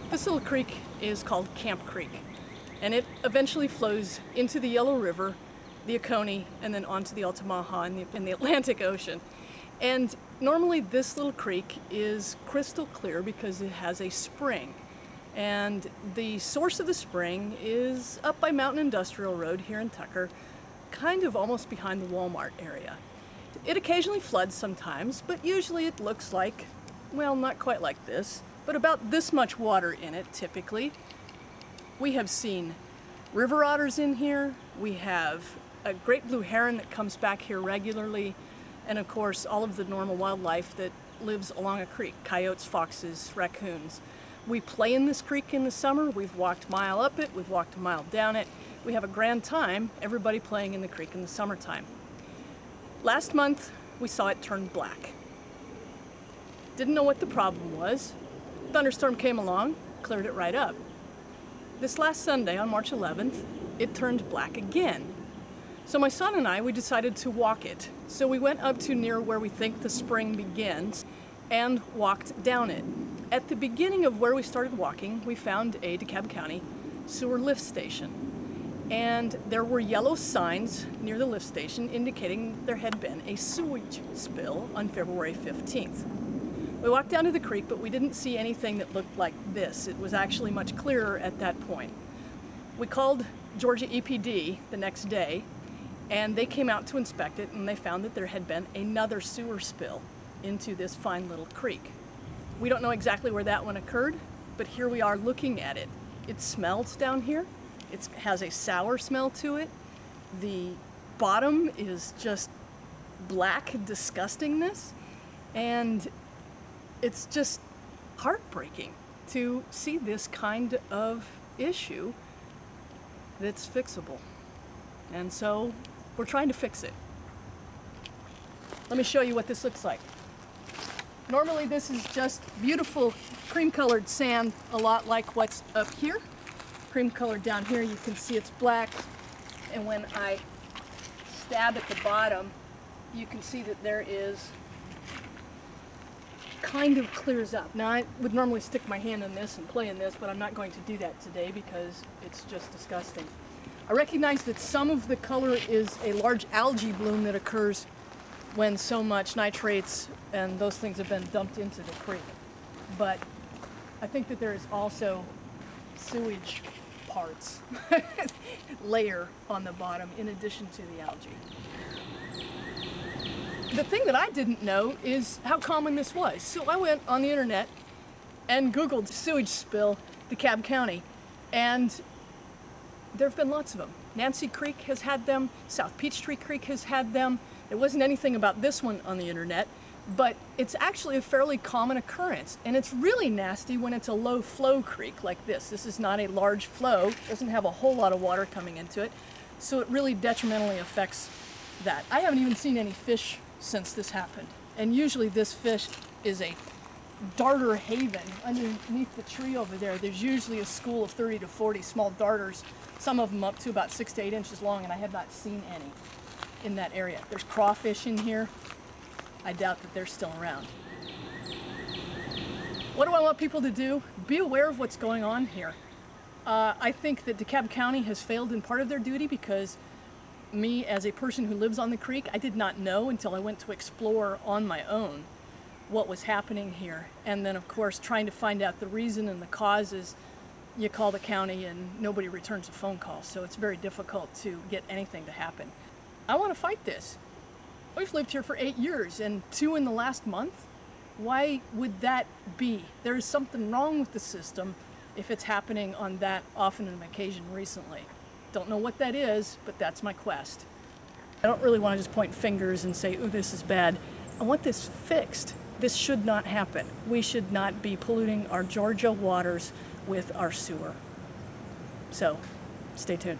This little creek is called Camp Creek, and it eventually flows into the Yellow River, the Oconee, and then onto the Altamaha in the Atlantic Ocean. And normally this little creek is crystal clear because it has a spring. And the source of the spring is up by Mountain Industrial Road here in Tucker, kind of almost behind the Walmart area. It occasionally floods sometimes, but usually it looks like, well, not quite like this, but about this much water in it typically. We have seen river otters in here, we have a great blue heron that comes back here regularly, and of course all of the normal wildlife that lives along a creek, coyotes, foxes, raccoons. We play in this creek in the summer. We've walked a mile up it, we've walked a mile down it. We have a grand time, everybody playing in the creek in the summertime. Last month we saw it turn black. Didn't know what the problem was. Thunderstorm came along, cleared it right up. This last Sunday on March 11th, it turned black again. So my son and I, we decided to walk it. So we went up to near where we think the spring begins and walked down it. At the beginning of where we started walking, we found a DeKalb County sewer lift station. And there were yellow signs near the lift station indicating there had been a sewage spill on February 15th. We walked down to the creek, but we didn't see anything that looked like this. It was actually much clearer at that point. We called Georgia EPD the next day, and they came out to inspect it, and they found that there had been another sewer spill into this fine little creek. We don't know exactly where that one occurred, but here we are looking at it. It smells down here. It has a sour smell to it. The bottom is just black disgustingness, and it's just heartbreaking to see this kind of issue that's fixable. And so we're trying to fix it. Let me show you what this looks like. Normally this is just beautiful cream-colored sand, a lot like what's up here. Cream-colored down here, you can see it's black. And when I stab at the bottom, you can see that there is kind of clears up. Now I would normally stick my hand in this and play in this, but I'm not going to do that today because it's just disgusting. I recognize that some of the color is a large algae bloom that occurs when so much nitrates and those things have been dumped into the creek. But I think that there is also sewage parts layer on the bottom in addition to the algae. The thing that I didn't know is how common this was. So I went on the internet and Googled sewage spill, DeKalb County, and there have been lots of them. Nancy Creek has had them, South Peachtree Creek has had them. There wasn't anything about this one on the internet, but it's actually a fairly common occurrence. And it's really nasty when it's a low flow creek like this. This is not a large flow, doesn't have a whole lot of water coming into it, so it really detrimentally affects that. I haven't even seen any fish since this happened. And usually this fish is a darter haven. Underneath the tree over there, there's usually a school of 30 to 40 small darters, some of them up to about 6 to 8 inches long, and I have not seen any in that area. There's crawfish in here. I doubt that they're still around. What do I want people to do? Be aware of what's going on here. I think that DeKalb County has failed in part of their duty because me, as a person who lives on the creek, I did not know until I went to explore on my own what was happening here. And then, of course, trying to find out the reason and the causes, you call the county and nobody returns a phone call. So it's very difficult to get anything to happen. I want to fight this. We've lived here for 8 years and 2 in the last month. Why would that be? There is something wrong with the system if it's happening on that often an occasion recently. Don't know what that is, but that's my quest. I don't really want to just point fingers and say, ooh, this is bad. I want this fixed. This should not happen. We should not be polluting our Georgia waters with our sewer. So, stay tuned.